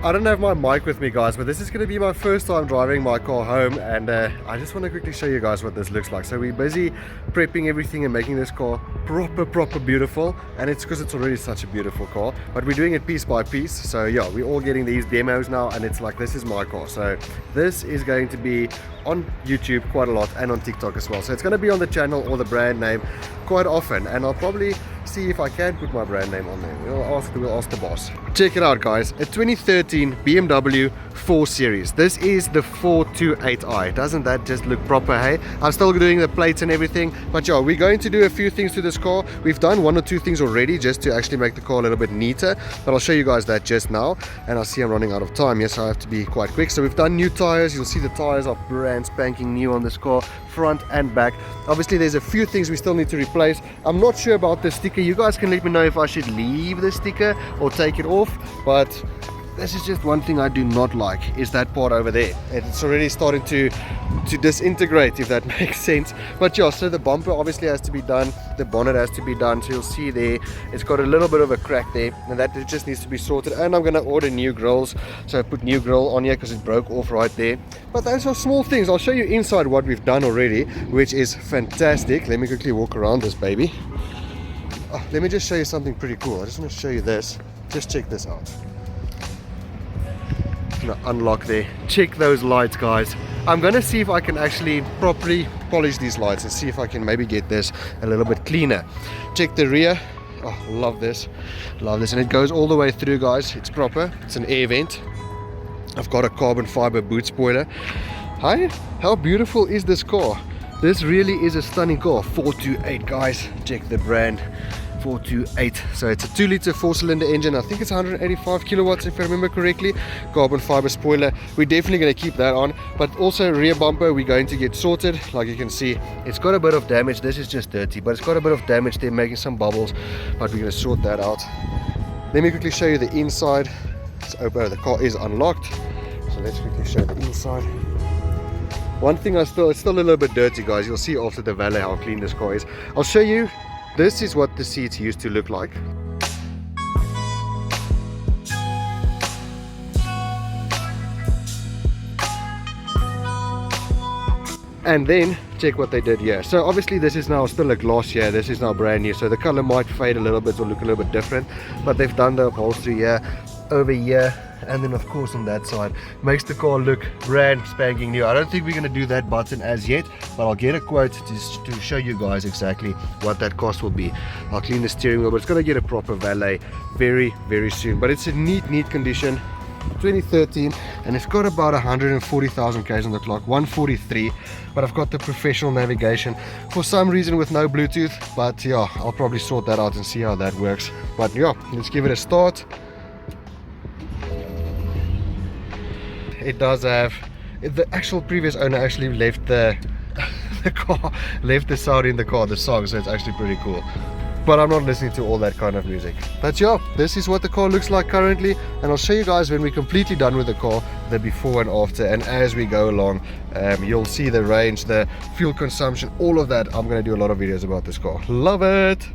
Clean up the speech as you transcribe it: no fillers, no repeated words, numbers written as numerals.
I don't have my mic with me, guys, but this is going to be my first time driving my car home, and I just want to quickly show you guys what this looks like. So we're busy prepping everything and making this car proper beautiful, and it's because it's already such a beautiful car, but we're doing it piece by piece. So yeah, we're all getting these demos now, and it's like, this is my car. So this is going to be on YouTube quite a lot and on TikTok as well. So it's going to be on the channel or the brand name quite often, and I'll probably see if I can put my brand name on there. We'll ask the boss. Check it out, guys. A 2013 BMW 4 Series. This is the 428i. Doesn't that just look proper, hey? I'm still doing the plates and everything, but yeah, we're going to do a few things to this car. We've done one or two things already just to actually make the car a little bit neater, but I'll show you guys that just now. And I see I'm running out of time. Yes, I have to be quite quick. So we've done new tires. You'll see the tires are brand spanking new on this car, front and back. Obviously there's a few things we still need to replace. I'm not sure about the sticker. You guys can let me know if I should leave the sticker or take it off, but this is just one thing I do not like, is that part over there. It's already starting to disintegrate, if that makes sense. But yeah, so the bumper obviously has to be done, the bonnet has to be done. So you'll see there, it's got a little bit of a crack there, and that it just needs to be sorted. And I'm going to order new grills, so I put new grill on here because it broke off right there. But those are small things. I'll show you inside what we've done already, which is fantastic. Let me quickly walk around this baby. Oh, let me just show you something pretty cool. I just want to show you this. Just check this out. Unlock there. Check those lights, guys. I'm gonna see if I can actually properly polish these lights and see if I can maybe get this a little bit cleaner. Check the rear. Oh, love this, and it goes all the way through, guys. It's proper. It's an air vent. I've got a carbon fiber boot spoiler. Hi, how beautiful is this car? This really is a stunning car. 428, guys. Check the brand. 428. So it's a 2-liter 4-cylinder engine. I think it's 185 kilowatts if I remember correctly. Carbon fiber spoiler. We're definitely going to keep that on. But also rear bumper we're going to get sorted. Like you can see, it's got a bit of damage. This is just dirty, but it's got a bit of damage there, making some bubbles. But we're going to sort that out. Let me quickly show you the inside. It's open. The car is unlocked. So let's quickly show the inside. One thing it's still a little bit dirty, guys. You'll see after the valet how clean this car is. I'll show you. This is what the seats used to look like. And then check what they did here. So obviously this is now still a gloss here. This is now brand new, so the color might fade a little bit or look a little bit different, but they've done the upholstery here, over here, and then of course on that side. Makes the car look brand spanking new. I don't think we're going to do that button as yet, but I'll get a quote to show you guys exactly what that cost will be. I'll clean the steering wheel, but it's going to get a proper valet very soon. But it's a neat condition. 2013, and it's got about 140,000 k's on the clock, 143, but I've got the professional navigation for some reason with no Bluetooth. But yeah, I'll probably sort that out and see how that works. But yeah, let's give it a start. It does have, the actual previous owner actually left the car, left the sound in the car, the song, so it's actually pretty cool. But I'm not listening to all that kind of music. But yeah, this is what the car looks like currently, and I'll show you guys when we're completely done with the car, the before and after. And as we go along, you'll see the range, the fuel consumption, all of that. I'm going to do a lot of videos about this car. Love it!